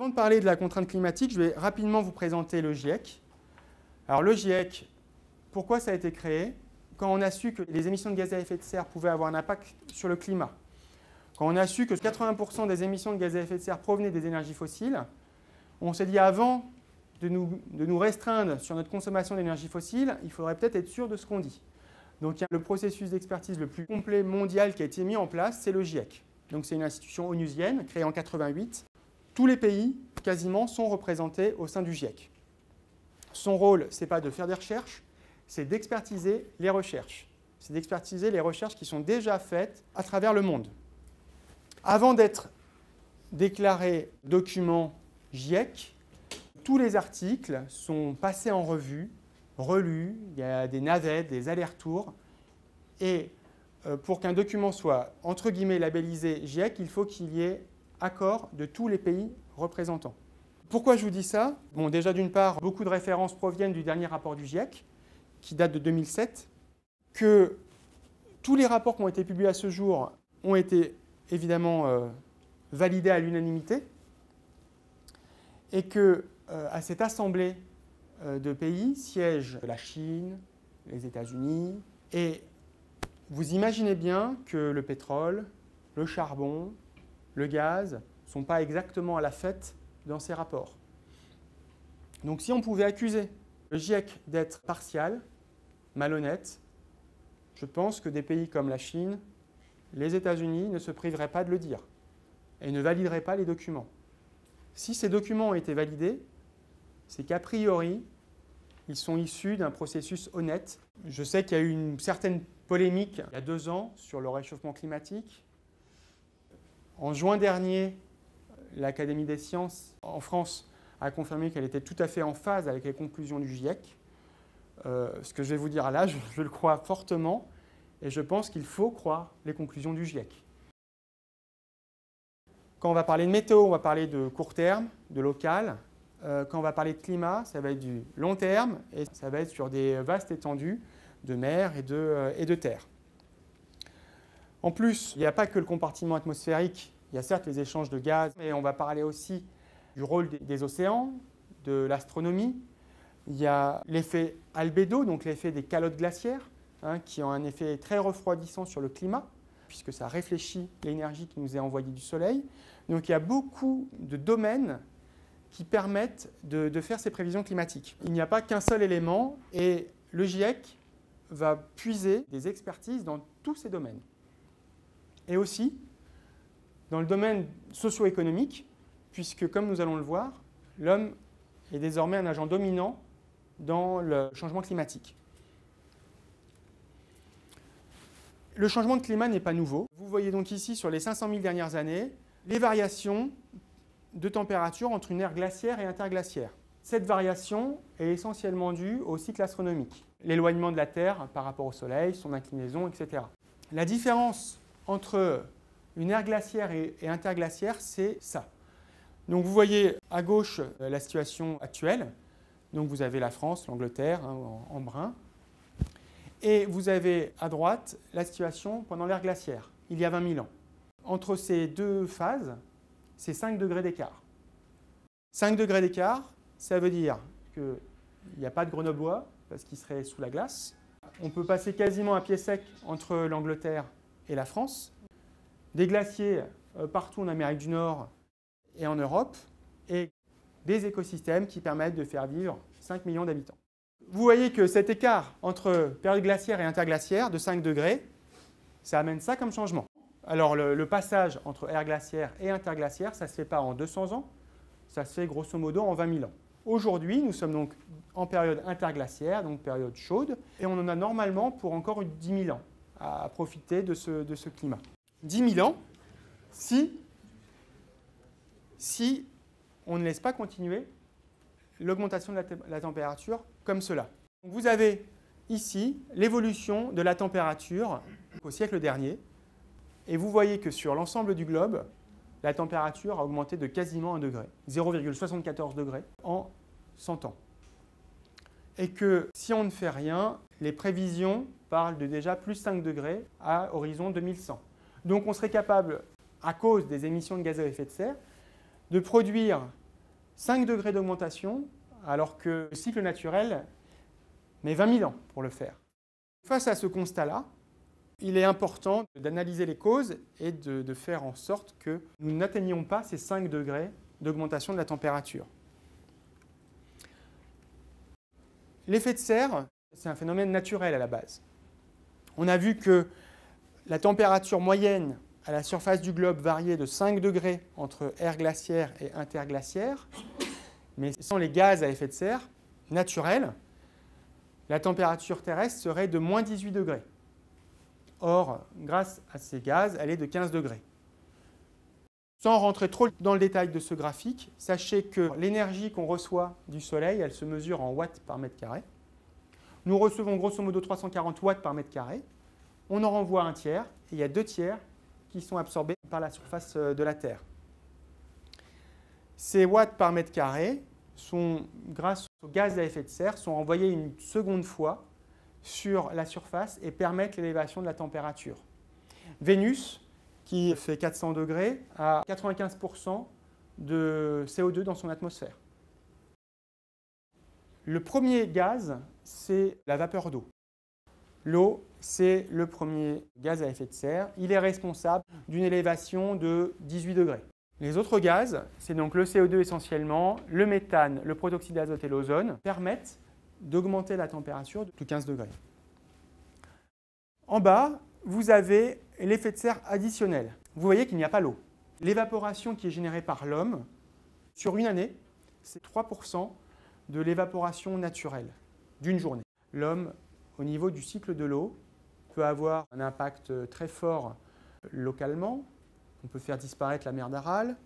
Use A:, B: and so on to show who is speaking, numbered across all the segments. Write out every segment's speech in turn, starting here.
A: Avant de parler de la contrainte climatique, je vais rapidement vous présenter le GIEC. Alors le GIEC, pourquoi ça a été créé? Quand on a su que les émissions de gaz à effet de serre pouvaient avoir un impact sur le climat, quand on a su que 80% des émissions de gaz à effet de serre provenaient des énergies fossiles, on s'est dit avant de nous restreindre sur notre consommation d'énergie fossile, il faudrait peut-être être sûr de ce qu'on dit. Donc le processus d'expertise le plus complet mondial qui a été mis en place, c'est le GIEC. Donc c'est une institution onusienne créée en 1988. Tous les pays, quasiment, sont représentés au sein du GIEC. Son rôle, ce n'est pas de faire des recherches, c'est d'expertiser les recherches. C'est d'expertiser les recherches qui sont déjà faites à travers le monde. Avant d'être déclaré document GIEC, tous les articles sont passés en revue, relus, il y a des navettes, des allers-retours. Et pour qu'un document soit, entre guillemets, labellisé GIEC, il faut qu'il y ait accord de tous les pays représentants. Pourquoi je vous dis ça? Bon, déjà, d'une part, beaucoup de références proviennent du dernier rapport du GIEC, qui date de 2007, que tous les rapports qui ont été publiés à ce jour ont été évidemment validés à l'unanimité, et que à cette assemblée de pays siègent la Chine, les États-Unis, et vous imaginez bien que le pétrole, le charbon, le gaz ne sont pas exactement à la fête dans ces rapports. Donc si on pouvait accuser le GIEC d'être partial, malhonnête, je pense que des pays comme la Chine, les États-Unis ne se priveraient pas de le dire et ne valideraient pas les documents. Si ces documents ont été validés, c'est qu'a priori, ils sont issus d'un processus honnête. Je sais qu'il y a eu une certaine polémique il y a 2 ans sur le réchauffement climatique. En juin dernier, l'Académie des sciences en France a confirmé qu'elle était tout à fait en phase avec les conclusions du GIEC. Ce que je vais vous dire là, je le crois fortement et je pense qu'il faut croire les conclusions du GIEC. Quand on va parler de météo, on va parler de court terme, de local. Quand on va parler de climat, ça va être du long terme et ça va être sur des vastes étendues de mer et de terre. En plus, il n'y a pas que le compartiment atmosphérique, il y a certes les échanges de gaz, mais on va parler aussi du rôle des océans, de l'astronomie. Il y a l'effet albédo, donc l'effet des calottes glaciaires, qui ont un effet très refroidissant sur le climat, puisque ça réfléchit l'énergie qui nous est envoyée du Soleil. Donc il y a beaucoup de domaines qui permettent de faire ces prévisions climatiques. Il n'y a pas qu'un seul élément et le GIEC va puiser des expertises dans tous ces domaines. Et aussi dans le domaine socio-économique, puisque comme nous allons le voir, l'homme est désormais un agent dominant dans le changement climatique. Le changement de climat n'est pas nouveau. Vous voyez donc ici, sur les 500 000 dernières années, les variations de température entre une ère glaciaire et interglaciaire. Cette variation est essentiellement due au cycle astronomique, l'éloignement de la Terre par rapport au Soleil, son inclinaison, etc. La différence entre une ère glaciaire et interglaciaire, c'est ça. Donc vous voyez à gauche la situation actuelle. Donc vous avez la France, l'Angleterre en brun. Et vous avez à droite la situation pendant l'ère glaciaire, il y a 20 000 ans. Entre ces deux phases, c'est 5 degrés d'écart. 5 degrés d'écart, ça veut dire qu'il n'y a pas de grenoblois, parce qu'il serait sous la glace. On peut passer quasiment à pied sec entre l'Angleterre et la France. Des glaciers partout en Amérique du Nord et en Europe, et des écosystèmes qui permettent de faire vivre 5 millions d'habitants. Vous voyez que cet écart entre période glaciaire et interglaciaire de 5 degrés, ça amène ça comme changement. Alors le passage entre ère glaciaire et interglaciaire, ça ne se fait pas en 200 ans, ça se fait grosso modo en 20 000 ans. Aujourd'hui, nous sommes donc en période interglaciaire, donc période chaude, et on en a normalement pour encore 10 000 ans à profiter de ce climat. 10 000 ans, si on ne laisse pas continuer l'augmentation de la température comme cela. Donc vous avez ici l'évolution de la température au siècle dernier, et vous voyez que sur l'ensemble du globe, la température a augmenté de quasiment 1 degré, 0,74 degrés en 100 ans. Et que si on ne fait rien, les prévisions parlent de déjà plus 5 degrés à horizon 2100. Donc on serait capable, à cause des émissions de gaz à effet de serre, de produire 5 degrés d'augmentation, alors que le cycle naturel met 20 000 ans pour le faire. Face à ce constat-là, il est important d'analyser les causes et de faire en sorte que nous n'atteignions pas ces 5 degrés d'augmentation de la température. L'effet de serre, c'est un phénomène naturel à la base. On a vu que la température moyenne à la surface du globe variait de 5 degrés entre ère glaciaire et interglaciaire, mais sans les gaz à effet de serre naturels, la température terrestre serait de moins 18 degrés. Or, grâce à ces gaz, elle est de 15 degrés. Sans rentrer trop dans le détail de ce graphique, sachez que l'énergie qu'on reçoit du Soleil, elle se mesure en watts par mètre carré. Nous recevons grosso modo 340 watts par mètre carré. On en renvoie un tiers, et il y a 2 tiers qui sont absorbés par la surface de la Terre. Ces watts par mètre carré sont, grâce au gaz à effet de serre, sont envoyés une seconde fois sur la surface et permettent l'élévation de la température. Vénus, qui fait 400 degrés, a 95% de CO2 dans son atmosphère. Le premier gaz, c'est la vapeur d'eau. L'eau, c'est le premier gaz à effet de serre. Il est responsable d'une élévation de 18 degrés. Les autres gaz, c'est donc le CO2 essentiellement, le méthane, le protoxyde d'azote et l'ozone, permettent d'augmenter la température de 15 degrés. En bas, vous avez l'effet de serre additionnel. Vous voyez qu'il n'y a pas l'eau. L'évaporation qui est générée par l'homme, sur une année, c'est 3% de l'évaporation naturelle d'une journée. L'homme, au niveau du cycle de l'eau, peut avoir un impact très fort localement. On peut faire disparaître la mer d'Aral,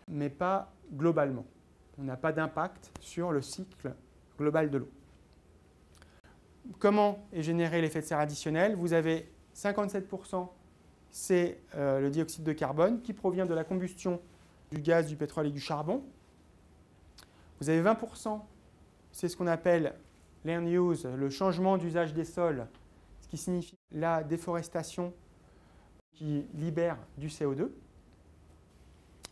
A: mais pas globalement. On n'a pas d'impact sur le cycle global de l'eau. Comment est généré l'effet de serre additionnel? Vous avez 57%, c'est le dioxyde de carbone qui provient de la combustion du gaz, du pétrole et du charbon. Vous avez 20%, c'est ce qu'on appelle land use, le changement d'usage des sols, ce qui signifie la déforestation qui libère du CO2.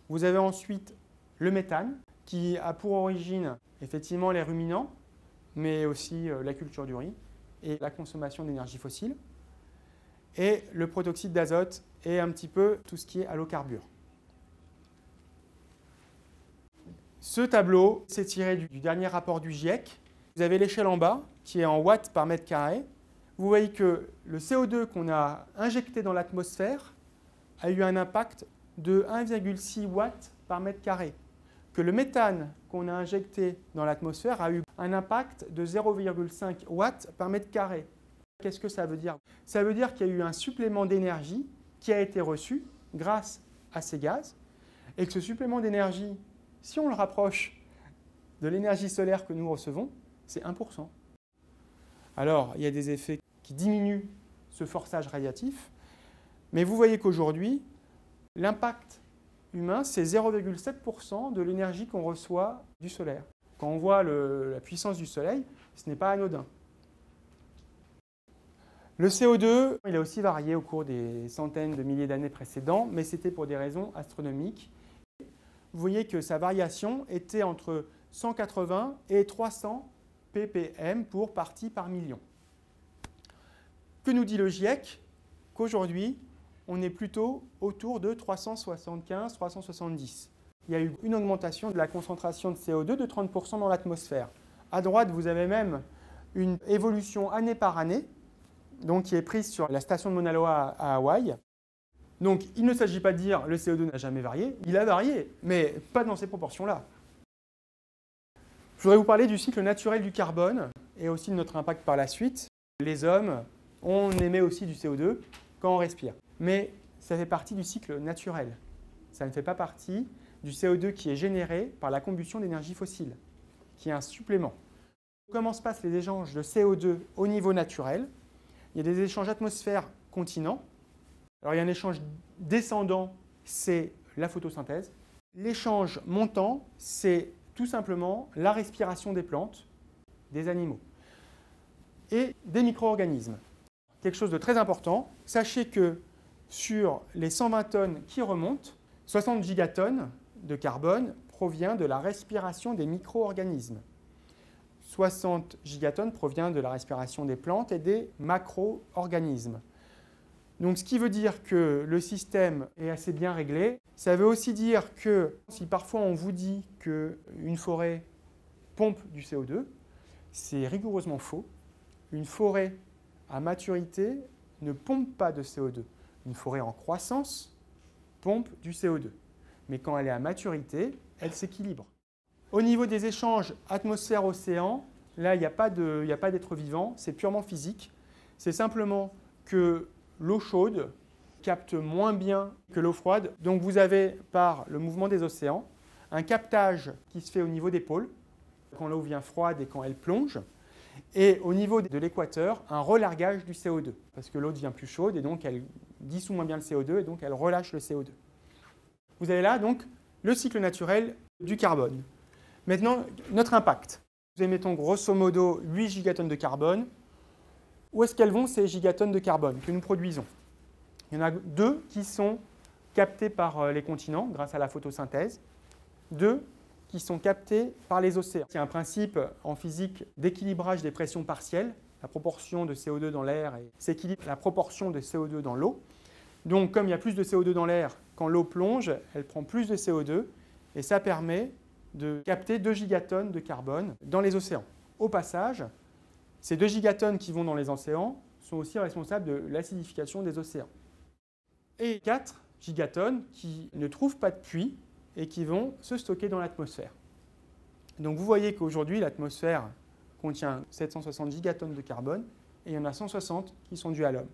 A: Vous avez ensuite le méthane qui a pour origine effectivement les ruminants, mais aussi la culture du riz et la consommation d'énergie fossile. Et le protoxyde d'azote et un petit peu tout ce qui est allocarbures. Ce tableau s'est tiré du dernier rapport du GIEC. Vous avez l'échelle en bas qui est en watts par mètre carré. Vous voyez que le CO2 qu'on a injecté dans l'atmosphère a eu un impact de 1,6 watts par mètre carré. Que le méthane qu'on a injecté dans l'atmosphère a eu un impact de 0,5 watts par mètre carré. Qu'est-ce que ça veut dire? Ça veut dire qu'il y a eu un supplément d'énergie qui a été reçu grâce à ces gaz et que ce supplément d'énergie, si on le rapproche de l'énergie solaire que nous recevons, c'est 1%. Alors, il y a des effets qui diminuent ce forçage radiatif, mais vous voyez qu'aujourd'hui, l'impact humain, c'est 0,7% de l'énergie qu'on reçoit du solaire. Quand on voit la puissance du soleil, ce n'est pas anodin. Le CO2, il a aussi varié au cours des centaines de milliers d'années précédentes, mais c'était pour des raisons astronomiques. Vous voyez que sa variation était entre 180 et 300 ppm pour partie par million. Que nous dit le GIEC? Qu'aujourd'hui, on est plutôt autour de 375-370. Il y a eu une augmentation de la concentration de CO2 de 30% dans l'atmosphère. À droite, vous avez même une évolution année par année, donc qui est prise sur la station de Mauna Loa à Hawaï. Donc, il ne s'agit pas de dire que le CO2 n'a jamais varié. Il a varié, mais pas dans ces proportions-là. Je voudrais vous parler du cycle naturel du carbone et aussi de notre impact par la suite. Les hommes, on émet aussi du CO2 quand on respire. Mais ça fait partie du cycle naturel. Ça ne fait pas partie du CO2 qui est généré par la combustion d'énergie fossile, qui est un supplément. Comment se passent les échanges de CO2 au niveau naturel? Il y a des échanges atmosphère-continent. Alors il y a un échange descendant, c'est la photosynthèse. L'échange montant, c'est tout simplement la respiration des plantes, des animaux et des micro-organismes. Quelque chose de très important, sachez que sur les 120 tonnes qui remontent, 60 gigatonnes de carbone provient de la respiration des micro-organismes. 60 gigatonnes provient de la respiration des plantes et des macro-organismes. Donc, ce qui veut dire que le système est assez bien réglé. Ça veut aussi dire que si parfois on vous dit qu'une forêt pompe du CO2, c'est rigoureusement faux. Une forêt à maturité ne pompe pas de CO2. Une forêt en croissance pompe du CO2. Mais quand elle est à maturité, elle s'équilibre. Au niveau des échanges atmosphère-océan, là, il n'y a pas d'être vivant, c'est purement physique. C'est simplement que l'eau chaude capte moins bien que l'eau froide. Donc vous avez, par le mouvement des océans, un captage qui se fait au niveau des pôles, quand l'eau vient froide et quand elle plonge, et au niveau de l'équateur, un relargage du CO2, parce que l'eau devient plus chaude et donc elle dissout moins bien le CO2 et donc elle relâche le CO2. Vous avez là donc le cycle naturel du carbone. Maintenant, notre impact. Nous émettons grosso modo 8 gigatonnes de carbone. Où est-ce qu'elles vont ces gigatonnes de carbone que nous produisons? Il y en a 2 qui sont captées par les continents grâce à la photosynthèse, 2 qui sont captées par les océans. Il y a un principe en physique d'équilibrage des pressions partielles. La proportion de CO2 dans l'air s'équilibre la proportion de CO2 dans l'eau. Donc, comme il y a plus de CO2 dans l'air, quand l'eau plonge, elle prend plus de CO2 et ça permet de capter 2 gigatonnes de carbone dans les océans. Au passage, ces 2 gigatonnes qui vont dans les océans sont aussi responsables de l'acidification des océans. Et 4 gigatonnes qui ne trouvent pas de puits et qui vont se stocker dans l'atmosphère. Donc vous voyez qu'aujourd'hui, l'atmosphère contient 760 gigatonnes de carbone et il y en a 160 qui sont dues à l'homme.